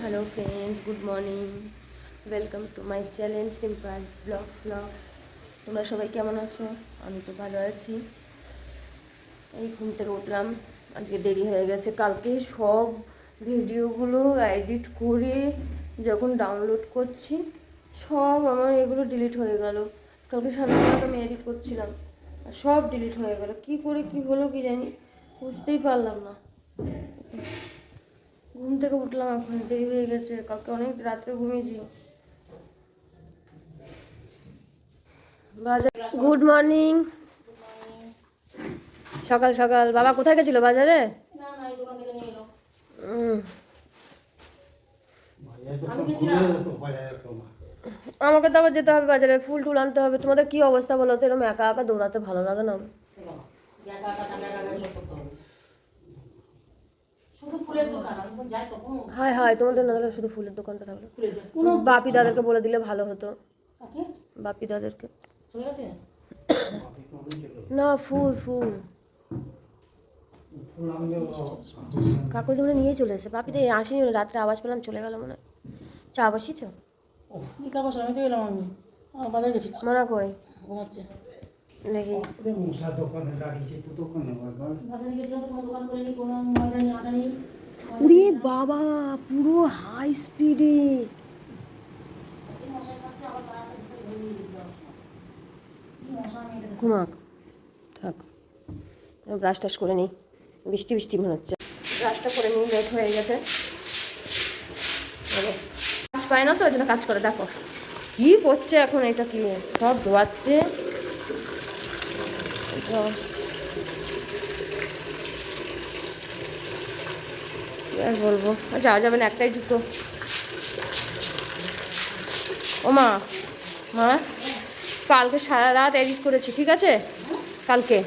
Hello friends, good morning. Welcome to my channel simple blog. তোমরা সবাই কেমন আছো? আমি তো ভালো আছি। এই ঘুম থেকে উঠলাম, আজকে দেরি হয়ে গেছে। কালকে সব ভিডিওগুলো এডিট করে যখন ডাউনলোড করছি সব আমার এগুলো ডিলিট হয়ে গেল। কালকে সারা রাত আমি এডিট করছিলাম আর সব ডিলিট হয়ে গেল। কি করে কি হলো কি জানি, বুঝতেই পারলাম না। ঘুম থেকে উঠলাম, এখন দেরি হয়ে গেছে। কালকে অনেক রাত্রে ঘুমিয়েছি। Good morning. সকাল সকাল বাবা কোথায় গেছিল? বাজারে? আমাকে তো আবার যেতে হবে বাজারে, ফুল টুল আনতে হবে। তোমাদের কি অবস্থা বলো তো? এরকম একা একা দৌড়াতে ভালো লাগে না। হয় হয়, তোমাদের না শুধু ফুলের দোকানটা থাকলো। বাপি দাদাকে বলে দিলে ভালো হতো। বাপি দাদাকে না, ফুল ফুল কাকুর জন্য নিয়ে চলে এসে। বাপি তো আসেনি, রাত্রে আওয়াজ পেলাম, চলে গেল মনে হয়। চা বসিয়েছ? মানা কই দেখি। উরে বাবা, পুরো হাই স্পিডে। ঘুমাক থাক, ব্রাশ টাশ করে নিই। বৃষ্টি বৃষ্টি মনে হচ্ছে। ব্রাশটা করে নিই, লেট হয়ে গেছে। কাজ পায় না তো, ওই জন্য কাজ করে। দেখো কি করছে এখন, এটা কি সব ধোয়াচ্ছে। আর বলবো, যাওয়া যাবে না, একটাই জুতো। ও মা, মা কালকে সারা রাত এডিট করেছি, ঠিক আছে? কালকে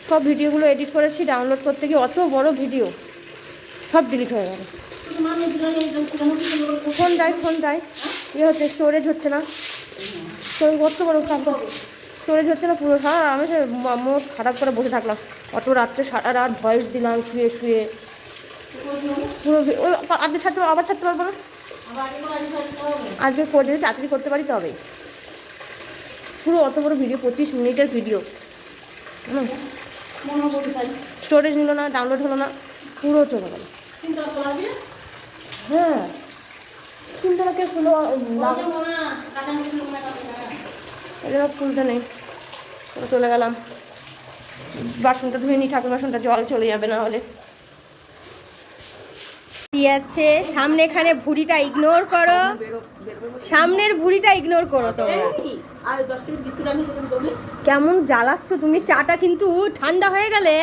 সব ভিডিওগুলো এডিট করেছি, ডাউনলোড করতে গিয়ে অত বড় ভিডিও সব ডিলিট হয়ে গেল। ফোনটায় ইয়ে হচ্ছে, স্টোরেজ হচ্ছে না। কত বড় স্টোরেজ হচ্ছে না পুরো। সারা আমি সে মুড খারাপ করে বসে থাকলাম। অত রাত্রে সারা রাত ভয়েস দিলাম শুয়ে শুয়ে। পুরো ওই আজকে আবার ছাড়তে পারবো না। আজকে করে যদি তাড়াতাড়ি করতে পারি তবেই। পুরো অত বড় ভিডিও, 25 মিনিটের ভিডিও, স্টোরেজ নিল না, ডাউনলোড হলো না, পুরো চলে গেল। হ্যাঁ, চিন্তাটাকে খুলো, এটা খুলতে নেই, চলে গেলাম। বাসনটা ধুয়ে নি, ঠাকুর বাসনটা, জল চলে যাবে না হলে। আছে সামনে, এখানে ভুঁড়িটা ইগনোর করো, সামনের ভুঁড়িটা ইগনোর করো তোমরা। কেমন জ্বালাচ্ছ তুমি। চাটা কিন্তু ঠান্ডা হয়ে গেলে।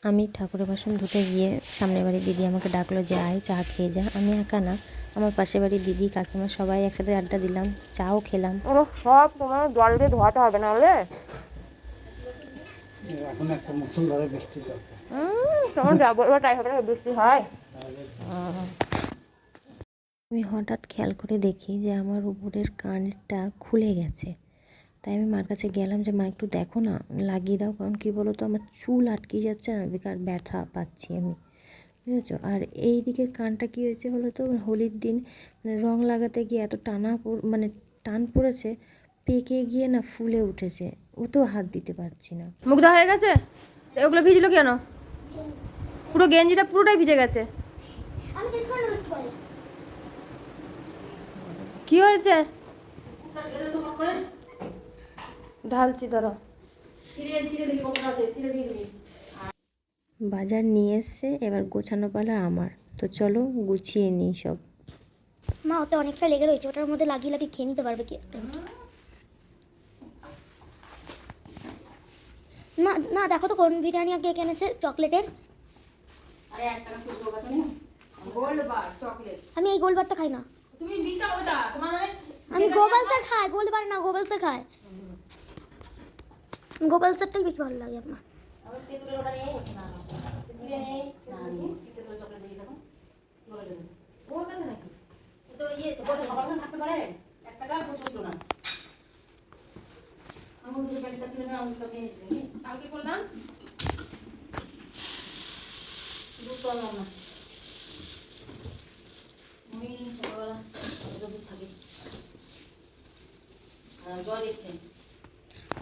আমি ঠাকুরের বাসন ধুতে গিয়ে সামনের বাড়ির দিদি আমাকে ডাকলো যে আয় চা খেয়ে যা। আমি একা না, আমার পাশের বাড়ির দিদি কাকিমা সবাই একসাথে আড্ডা দিলাম, চাও খেলাম। ও সব তোমার জল দিয়ে ধোয়াতে হবে না হলে। এখন একটা মুসলধারে বৃষ্টি দরকার। তখন যাবো, এবার তাই হবে না, বৃষ্টি হয়। আমি হঠাৎ খেয়াল করে দেখি যে আমার উপরের কানটা খুলে গেছে। তাই আমি মার কাছে গেলাম যে মা একটু দেখো না, লাগিয়ে দাও। কারণ কী বলো তো, আমার চুল আটকে যাচ্ছে না, বেকার ব্যথা পাচ্ছি আমি, বুঝেছো? আর এই দিকের কানটা কী হয়েছে বলো তো, হোলির দিন রং লাগাতে গিয়ে এত টান পড়েছে, পেকে গিয়ে না ফুলে উঠেছে, ও তো হাত দিতে পারছি না। মুগ্ধ হয়ে গেছে। ওগুলো ভিজলো কেন? পুরো গেঞ্জিটা পুরোটাই ভিজে গেছে। কি হয়েছে? ঢালছি ধরো। বাজার নিয়ে এসছে, এবার গোছানো পালা আমার। তো চলো গুছিয়ে নিই সব। মা ওতে অনেকটা লেগে রয়েছে, ওটার মধ্যে লাগিয়ে লাগিয়ে খেয়ে নিতে পারবে কি? মা না দেখো তো কোন বিরিয়ানি কেক এনেছে চকলেটের। আমি এই গোলবারটা খাই না। আমি গোপালসের খাই, গোলবার না, গোপালসের খাই। গোপালসেরটাই বেশি ভালো লাগে আমার।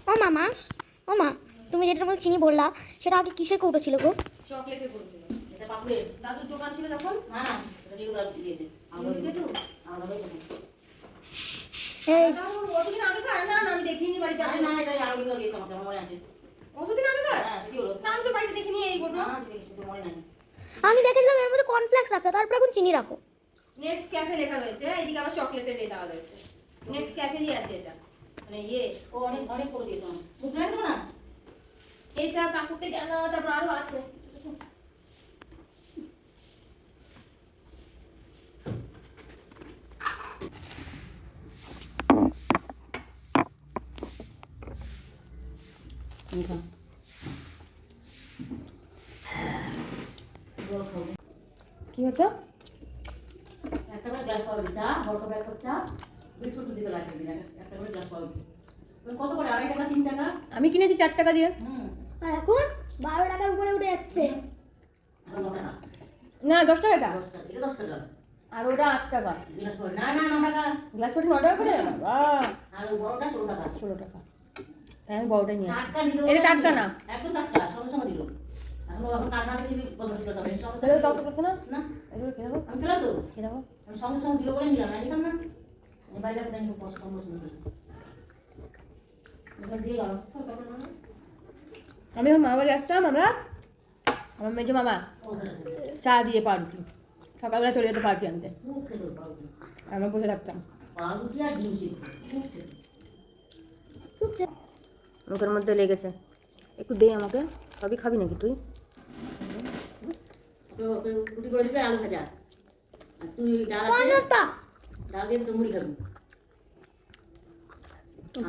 ও মামা, ও মা, তুমি যেটার মধ্যে চিনি বললা সেটা আগে কিসের কৌটো ছিল গো? চকলেটের করেছিল এটা পাপড়ের দাদুর দোকান ছিল তখন। না না এটা রেগুলার দিয়েছে এই অতদিন আগেকার না না আমি দেখিনি বাড়িতে। আরে না এটা আলুগুলো দিয়েছে আমাকে আমার মনে আছে অতদিন আগেকার হ্যাঁ কি হলো না আমি তো বাড়িতে দেখিনি এই ঘটনা। না দেখেছি তো মনে নাই আমি দেখেছিলাম এর মধ্যে কর্নফ্লেক্স রাখতে, তারপর এখন চিনি রাখো। নেক্সট ক্যাফে লেখা রয়েছে, এদিকে আবার চকলেটের এ দেওয়া রয়েছে। নেক্সট ক্যাফেরই আছে এটা, মানে ইয়ে ও অনেক অনেক করে দিয়েছে বুঝতে পারছো না এইটা কাকুরতে গেল, তারপর আরো আছে। নিখা কি হতো? একটা করে গ্লাস পাওয়া চা বড় কাপে এক কাপ চা বিস্কুট দিতে লাগবে দিন একটা করে গ্লাস পাওয়া কত করে 2.5 টাকা 3 টাকা আমি কিনেছি 4 টাকা দিয়ে। আর এখন 12 টাকার উপরে উঠে যাচ্ছে। আর 9 টাকা না 10 টাকা এটা, 10 টাকা এটা 10 টাকা আর ওটা 8 টাকা। গ্লাস পাওয়া না না 9 টাকা গ্লাস পেট 9 টাকা করে, বাহ আর ওই বড়টা 16 টাকা 16 টাকা। তাই আমি বড়টাই নিয়ে আসি। টাটকা দিতে এটা টাটকা না, একদম টাটকা সঙ্গে সঙ্গে দিল এখন টাটকা দিলে বন্ধ ছিল তবে সঙ্গে তাহলে কাউকে করছে না। না এগুলো খেয়ে দেখো, আমি খেলাম তো খেয়ে দেখো। আমি সঙ্গে সঙ্গে দিল বলে নিলাম না নিলাম না আমি বাইরে করে নিয়ে কম পছন্দ করি এবার দিয়ে গেল আমি যখন মামা বাড়ি আসতাম, আমরা আমার মেজো মামা চা দিয়ে পাউরুটি, সকালবেলা চলে যেত পাউরুটি আনতে, খুব খেতে পাউরুটি আমরা বসে থাকতাম। পাউরুটি আর ডিম সিদ্ধ খুব খেতে মুখের মধ্যে লেগেছে, একটু দে আমাকে। সবই খাবি নাকি তুই? তো রুটি করে দিবে আলু ভাজা আর তুই ডাল আছে কনতা ডাল দিয়ে তো মুড়ি খাবি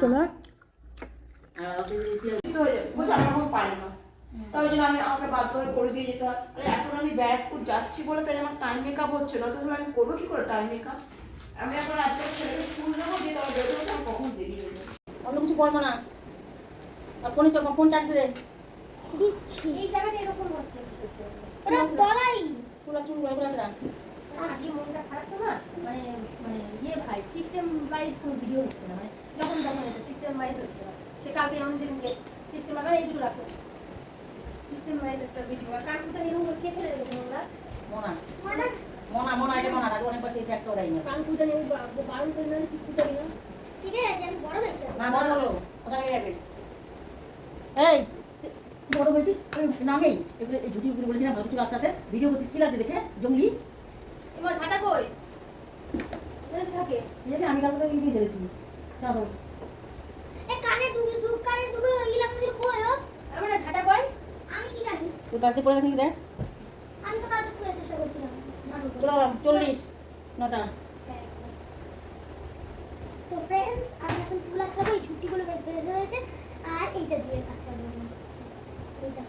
তোমার আর আপনি রুটি আর বলছে আমি এখন পারি না, তাই জন্য আমি আমাকে বাধ্য হয়ে করে দিয়ে যেতে হয়। আর এখন আমি ব্যারাকপুর যাচ্ছি বলে তাই আমার টাইম মেকআপ হচ্ছে না, তাহলে আমি করবো কি করে টাইম মেকআপ? আমি এখন আজকে ছেলেকে স্কুল যাবো, দিয়ে তারপর বেরোতে হতে আমি কখন দেরি হয়ে যাবে। অন্য কিছু করবো না আর ফোন চার্জ দে দিচ্ছি। এই জায়গাটা এরকম হচ্ছে ওটা তলাই। চুলা চুল করে আছে না আজকে মনটা খারাপ তো না, মানে মানে ইয়ে ভাই সিস্টেম ওয়াইজ কোনো ভিডিও হচ্ছে না, মানে যখন যখন হচ্ছে সিস্টেম ওয়াইজ হচ্ছে না। সে কালকে যেমন সেদিনকে সিস্টেম আমরা এই দুটো রাখো, সিস্টেম ওয়াইজ একটা ভিডিও। আর কানকুটা এরকম কে ফেলে রেখেছেন ওরা? মোনা মানে মোনা এটা মোনা আগে অনেকবার চেয়েছে একটাও দেয়নি কানকুটা নেই, বারণ করে না, কি কুটা না। ঠিক আছে আমি বড় হয়েছি। না বড় হলো ওখানে যাবে এই বড় হয়েছি নামেই এগুলো এই ঝুটি উপরে বলেছিলাম কিছু রাস্তাতে ভিডিও করছিস কি লাগছে দেখে জঙ্গলি এবার ঝাঁটা কই? এখানে থাকে। এই আমি কালকে দিয়ে ছেড়েছি চলো এ কানে দুটো ই লাগছিল কই ও? আমার না ঝাঁটা কই? আমি কি জানি? তোর পাশে পড়ে গেছে কি দেখ আমি তো কালকে খুলে চেষ্টা করছিলাম ঝাড়ু করে। চলো 40 9টা তো ফ্রেন্ডস আমি এখন তুলা খাবো, এই ছুটিগুলো বেশ বেড়ে হয়েছে। আর এইটা দিয়ে কাঁচা এইটা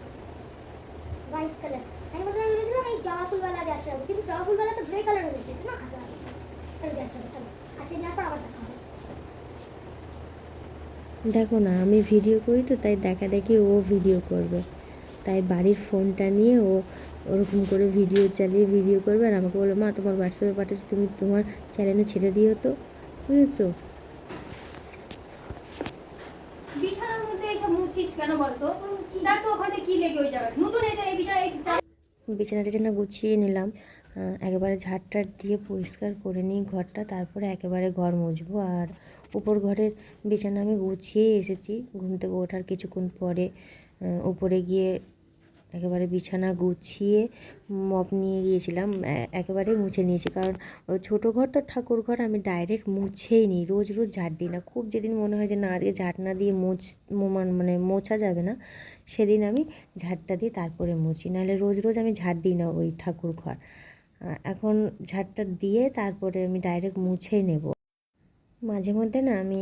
হোয়াইট কালার। আমি বলছিলাম ভেবেছিলাম এই জবা ফুলওয়ালা গ্যাস চালাবো, কিন্তু জবা ফুলওয়ালা তো গ্রে কালার হয়েছে, এটা না কাঁচা গ্যাস চালাবো। চলো আচ্ছা নেওয়ার পর আবার দেখা হবে। দেখো না, আমি ভিডিও করি তো তাই দেখা দেখি ও ভিডিও করবে, তাই বাড়ির ফোনটা নিয়ে ও ওরকম করে ভিডিও চালিয়ে ভিডিও করবে আর আমাকে বলবে মা তোমার হোয়াটসঅ্যাপে পাঠিয়েছি তুমি তোমার চ্যানেলে ছেড়ে দিও তো, বুঝেছো? বিছানার মধ্যে এইসব মুছিস কেন বলতো? দেখ তো ওখানে কি লেগে ওই জায়গাটা নতুন, এটা এই বিছানা বিছানা টিছানা গুছিয়ে নিলাম, একেবারে ঝাড়টার দিয়ে পরিষ্কার করে নিই ঘরটা, তারপরে একেবারে ঘর মুছবো। আর উপর ঘরের বিছানা আমি গুছিয়ে এসেছি ঘুম থেকে ওঠার কিছুক্ষণ পরে, উপরে গিয়ে একেবারে বিছানা গুছিয়ে মপ নিয়ে গিয়েছিলাম, একেবারে মুছে নিয়েছি। কারণ ওই ছোটো ঘর তো ঠাকুর ঘর, আমি ডাইরেক্ট মুছেই নিই, রোজ রোজ ঝাড় দিই না। খুব যেদিন মনে হয় যে না আজকে ঝাড় না দিয়ে মানে মোছা যাবে না, সেদিন আমি ঝাড়টা দিই তারপরে মুছি, নাহলে রোজ রোজ আমি ঝাড় দিই না ওই ঠাকুর ঘর। এখন ঝাড়টা দিয়ে তারপরে আমি ডাইরেক্ট মুছেই নেব। মাঝে মধ্যে না আমি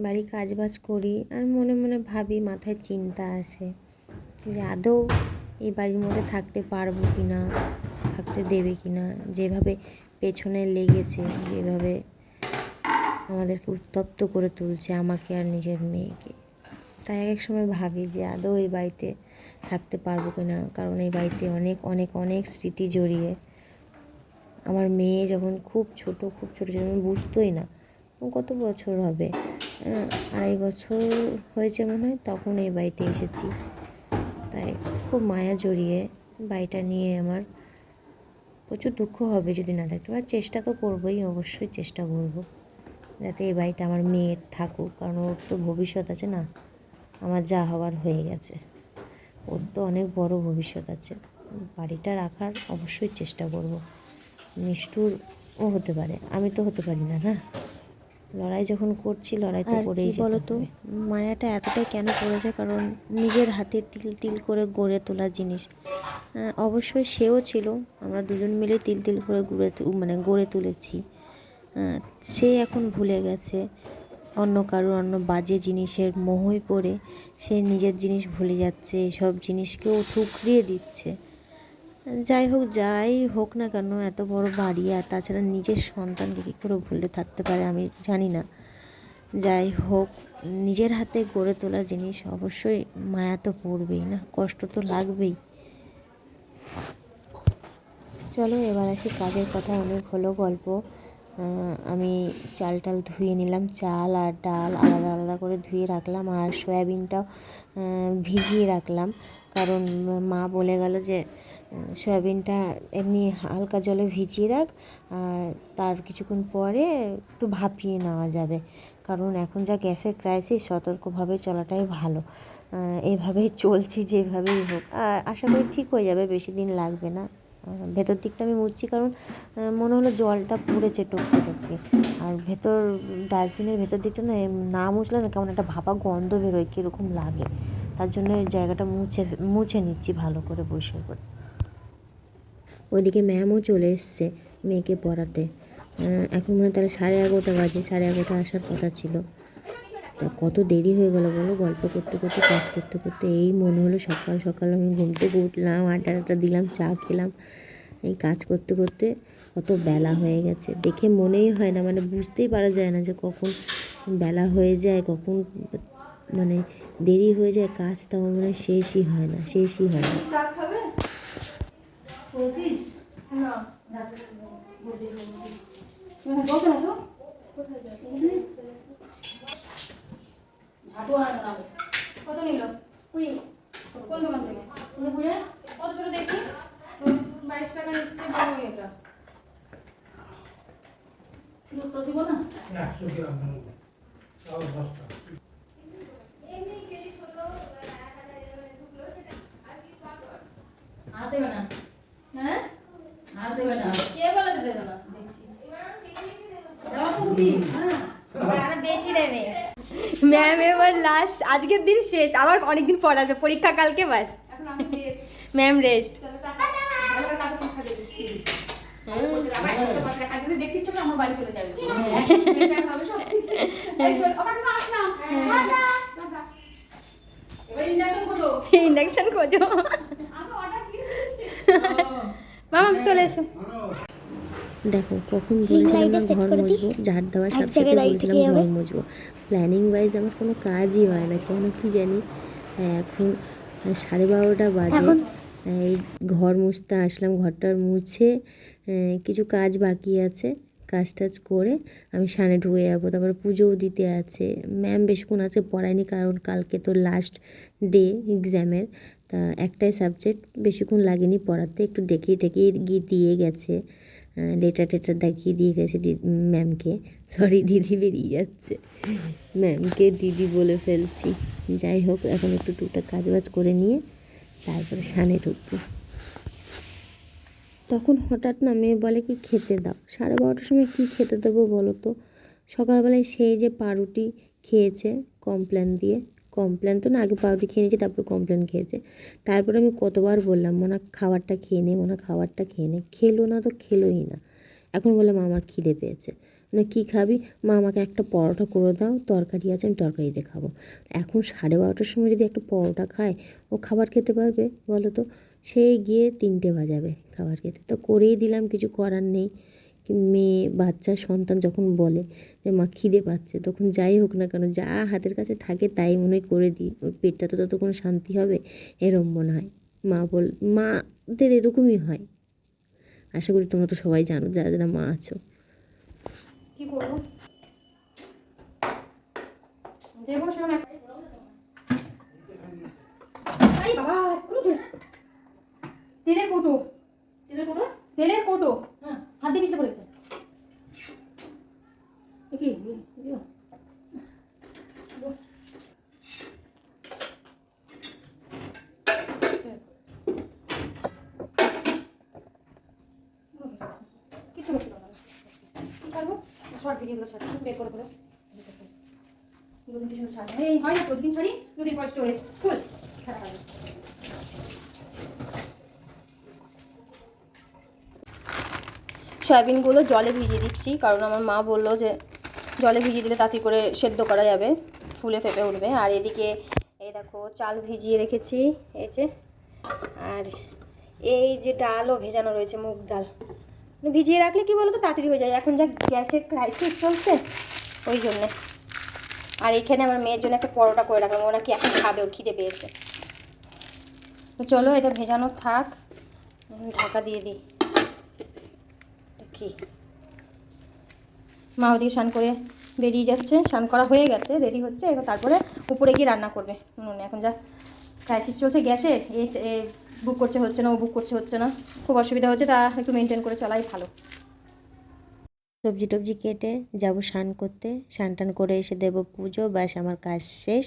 বাড়ির কাজবাজ করি আর মনে মনে ভাবি, মাথায় চিন্তা আসে যে আদৌ এই বাড়ির মধ্যে থাকতে পারবো কি না, থাকতে দেবে কি না, যেভাবে পেছনে লেগেছে, যেভাবে আমাদেরকে উত্তপ্ত করে তুলছে আমাকে আর নিজের মেয়েকে। তাই এক এক সময় ভাবি যে আদৌ এই বাড়িতে থাকতে পারবো কি না, কারণ এই বাড়িতে অনেক অনেক অনেক স্মৃতি জড়িয়ে। আমার মেয়ে যখন খুব ছোট ছিল, আমি বুঝতোই না কত বছর হবে, 2.5 বছর হয়েছে মনে হয়, তখন এই বাড়িতে এসেছি। তাই খুব মায়া জড়িয়ে বাড়িটা নিয়ে আমার প্রচুর দুঃখ হবে যদি না থাকতে পারে। চেষ্টা তো করবোই, অবশ্যই চেষ্টা করব যাতে এই বাড়িটা আমার মেয়ের থাকুক, কারণ ওর তো ভবিষ্যৎ আছে না। আমার যা হওয়ার হয়ে গেছে, ওর তো অনেক বড় ভবিষ্যৎ আছে। বাড়িটা রাখার অবশ্যই চেষ্টা করব। নিষ্ঠুর ও হতে পারে, আমি তো হতে পারি না, না। লড়াই যখন করছি, লড়াই তো করেই যেতে বলো তো, হবে। মায়াটা এতটাই কেন পড়েছে, কারণ নিজের হাতে তিল তিল করে গড়ে তোলা জিনিস। অবশ্যই সেও ছিল, আমরা দুজন মিলে তিল তিল করে গড়ে তুলেছি। সে এখন ভুলে গেছে, অন্য কারোর অন্য বাজে জিনিসের মোহই পড়ে সে নিজের জিনিস ভুলে যাচ্ছে, এসব জিনিসকেও ঠুকরিয়ে দিচ্ছে। যাই হোক না কেন, এত বড় বাড়ি, আর তাছাড়া নিজের সন্তানকে কী করে ভুলে থাকতে পারে আমি জানি না। যাই হোক, নিজের হাতে গড়ে তোলা জিনিস অবশ্যই মায়া তো পড়বেই না, কষ্ট তো লাগবেই। চলো এবার আসি কাজের কথা। অনেক হলো গল্প। আমি চাল ধুয়ে নিলাম, চাল আর ডাল আলাদা আলাদা করে ধুয়ে রাখলাম, আর সয়াবিনটাও ভিজিয়ে রাখলাম, কারণ মা বলে গেল যে সয়াবিনটা এমনি হালকা জলে ভিজিয়ে রাখ, আর তার কিছুক্ষণ পরে একটু ভাপিয়ে নেওয়া যাবে, কারণ এখন যা গ্যাসের ক্রাইসিস, সতর্কভাবে চলাটাই ভালো। এইভাবেই চলছি, যেভাবেই হোক, আর আশা করি ঠিক হয়ে যাবে, বেশি দিন লাগবে না। ভেতর দিকটা আমি মুছছি, কারণ মনে হলো জলটা পড়েছে টপকে টপকে, আর ভেতর ডাস্টবিনের ভেতর দিকটা না মুছলে না কেমন একটা ভাপা গন্ধ বেরোয়, কীরকম লাগে। তার জন্য এই জায়গাটা মুছে নিচ্ছি ভালো করে পরিষ্কার করে। ওইদিকে ম্যামও চলে এসছে মেয়েকে পড়াতে। এখন মনে হয় তাহলে 11:30 বাজে, 11:30 আসার কথা ছিল। তা কত দেরি হয়ে গেল বলো, গল্প করতে করতে, কাজ করতে করতে। এই মনে হলো সকাল সকাল আমি ঘুম থেকে উঠলাম, আড্ডা দিলাম, চা খেলাম, এই কাজ করতে করতে কত বেলা হয়ে গেছে। দেখে মনেই হয় না, বুঝতেই পারা যায় না যে কখন বেলা হয়ে যায়, কখন দেরি হয়ে যায়। কাজ তাও শেষই হয় না। কত নিল? 20। কোন দোকান থেকে? কত ছোট দেখি? 22 টাকা নিচ্ছে বড় এটা। তো দিব না? 100 গ্রাম চাল বস্তা। আর দেবে না? হ্যাঁ? আর দেবে না? কে বলেছে দেবে না? আরো বেশি দেবে ম্যাম। এবার লাস্ট, আজকের দিন শেষ, আবার অনেকদিন পর আসবে পরীক্ষা, কালকে বাস। Ma'am rest. ইন্ডাকশন খোঁজো। মামা চলে এসো। দেখো কখন বলেছিলাম না ঘর মুছবো, ঝাড় দেওয়ার সাথে সাথে বলেছিলাম ঘর মুছবো। প্ল্যানিং ওয়াইজ আমার কোনো কাজই হয় না, কেন কি জানি। এখন 12:30 বাজে, এই ঘর মুছতে আসলাম। ঘরটা মুছে কিছু কাজ বাকি আছে, কাজ টাজ করে আমি সানে ঢুকে যাবো। তারপরে পুজোও দিতে আছে। ম্যাম বেশিক্ষণ আছে পড়ায়নি, কারণ কালকে তো লাস্ট ডে এক্সামের। তা একটাই সাবজেক্ট, বেশিক্ষণ লাগেনি পড়াতে, একটু দেখিয়ে গিয়ে দিয়ে গেছে। লেটার দেখিয়ে দিয়ে গেছে ম্যামকে। সরি, দিদি বেরিয়ে যাচ্ছে, ম্যামকে দিদি বলে ফেলছি। যাই হোক, এখন একটু টুকটাক কাজবাজ করে নিয়ে তারপরে সানে ঢুকবো। তখন হঠাৎ না মেয়ে বলে কি খেতে দাও। 12:30টার সময় কী খেতে দেবো বলো তো? সকালবেলায় সেই যে পাউরুটি খেয়েছে কমপ্ল্যান তো না, আগে পাউরুটি খেয়ে নিয়েছে, তারপর কমপ্ল্যান খেয়েছে। তারপরে আমি কতবার বললাম মোনা খাবারটা খেয়ে নে, খেলো না তো খেলোই না। এখন বলে মা আমার খিদে পেয়েছে। কী খাবি? মা আমাকে একটা পরোটা করে দাও, তরকারি আছে, আমি তরকারিতে খাবো। এখন 12:30টার সময় যদি একটা পরোটা খায়, ও খাবার খেতে পারবে বলো তো? সেই গিয়ে 3টে বাজাবে খাবার খেতে। তো করেই দিলাম, কিছু করার নেই। মেয়ে বাচ্চা সন্তান যখন বলে যে মা খিদে পাচ্ছে, তখন যাই হোক না কেন, যা হাতের কাছে থাকে তাই মনে করে দিই। ওর পেটটা তো ততক্ষণ শান্তি হবে, এরম মনে হয়। মাদের এরকমই হয়। আশা করি তোমরা তো সবাই জানো, যারা যারা মা আছো। কি করবো? দেবো সেরকম এই বাবা এক্ষুনি চলে তেলের কৌটো তেলের কৌটো হ্যাঁ হাত দিয়ে মিশতে পড়েছে কি কিছু করতে পারবো না কি ছাড়বো শর্ট ভিডিওগুলো ছাড়বো বের করে করে দুদিন কিছু ছাড়বো এই হয় না প্রতিদিন ছাড়ি দুদিন পর স্টোরেজ ফুল খারাপ হবে সয়াবিনগুলো জলে ভিজিয়ে দিচ্ছি কারণ আমার মা বললো যে জলে ভিজিয়ে দিলে তাড়াতাড়ি করে সেদ্ধ করা যাবে ফুলে ফেপে উঠবে আর এদিকে এই দেখো চাল ভিজিয়ে রেখেছি এই যে আর এই যে ডালও ভেজানো রয়েছে মুগ ডাল ভিজিয়ে রাখলে কি বলো তো তাড়াতাড়ি হয়ে যায় এখন যা গ্যাসের ক্রাইসিস চলছে ওই জন্যে আর এইখানে আমার মেয়ের জন্য একটা পরোটা করে রাখলাম ও নাকি এখন খাবে ওর খিদে পেয়েছে তো চলো এটা ভেজানো থাক ঢাকা দিয়ে দিই কি মা ওদিকে স্নান করে বেরিয়ে যাচ্ছে স্নান করা হয়ে গেছে রেডি হচ্ছে এবার তারপরে উপরে গিয়ে রান্না করবে এখন যা ক্রাইসিস চলছে গ্যাসের এই বুক করছে হচ্ছে না ও বুক করছে হচ্ছে না খুব অসুবিধা হচ্ছে তা একটু মেনটেন করে চলাই ভালো সবজি টবজি কেটে যাব স্নান করতে স্নান টান করে এসে দেবো পুজো ব্যাস আমার কাজ শেষ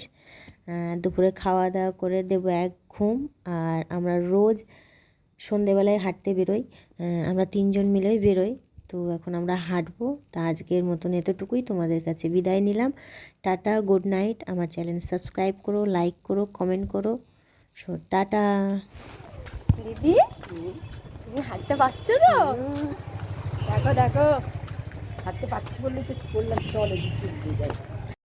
দুপুরে খাওয়া দাওয়া করে দেবো এক ঘুম আর আমরা রোজ সন্ধেবেলায় হাঁটতে বেরোই আমরা 3 জন মিলেই বেরোই তো এখন আমরা হাঁটবো তা আজকের মতন এতটুকুই তোমাদের কাছে বিদায় নিলাম টাটা গুড নাইট আমার চ্যানেল সাবস্ক্রাইব করো লাইক করো কমেন্ট করো টাটা দিদি তুমি হাঁটতে পারছো তো দেখো দেখো হাঁটতে পারছি বললে তো বললাম চলে দিতে যাই